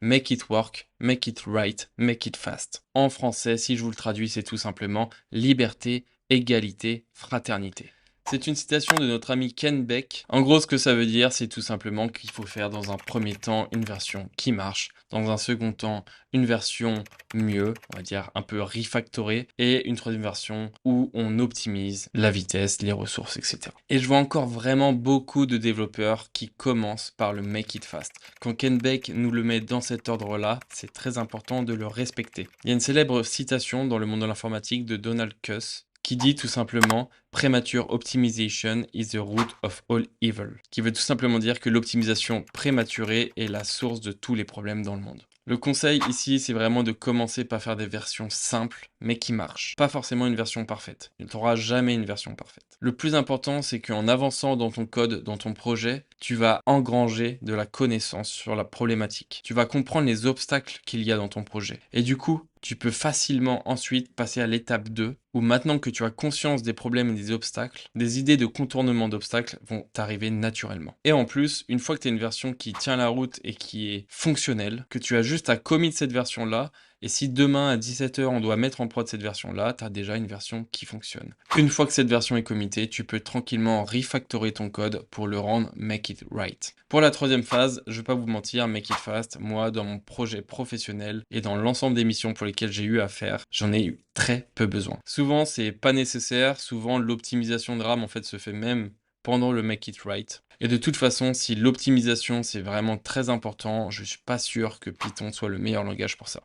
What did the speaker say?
make it work, make it right, make it fast. En français, si je vous le traduis, c'est tout simplement liberté, égalité, fraternité. C'est une citation de notre ami Ken Beck. En gros, ce que ça veut dire, c'est tout simplement qu'il faut faire dans un premier temps une version qui marche, dans un second temps une version mieux, on va dire un peu refactorée, et une troisième version où on optimise la vitesse, les ressources, etc. Et je vois encore vraiment beaucoup de développeurs qui commencent par le make it fast. Quand Ken Beck nous le met dans cet ordre-là, c'est très important de le respecter. Il y a une célèbre citation dans le monde de l'informatique de Donald Kuss qui dit tout simplement Premature optimization is the root of all evil, qui veut tout simplement dire que l'optimisation prématurée est la source de tous les problèmes dans le monde. Le conseil ici, c'est vraiment de commencer par faire des versions simples, mais qui marchent. Pas forcément une version parfaite. Tu n'auras jamais une version parfaite. Le plus important, c'est qu'en avançant dans ton code, dans ton projet, tu vas engranger de la connaissance sur la problématique. Tu vas comprendre les obstacles qu'il y a dans ton projet. Et du coup, tu peux facilement ensuite passer à l'étape 2, où maintenant que tu as conscience des problèmes et des obstacles, des idées de contournement d'obstacles vont t'arriver naturellement. Et en plus, une fois que tu as une version qui tient la route et qui est fonctionnelle, que tu as juste à commit cette version-là, et si demain à 17 h on doit mettre en prod cette version-là, tu as déjà une version qui fonctionne. Une fois que cette version est committée, tu peux tranquillement refactorer ton code pour le rendre make it right. Pour la troisième phase, je vais pas vous mentir, make it fast, moi dans mon projet professionnel et dans l'ensemble des missions pour lesquelles j'ai eu à faire, j'en ai eu très peu besoin. Souvent c'est pas nécessaire, souvent l'optimisation de RAM en fait se fait même pendant le make it right. Et de toute façon, si l'optimisation c'est vraiment très important, je suis pas sûr que Python soit le meilleur langage pour ça.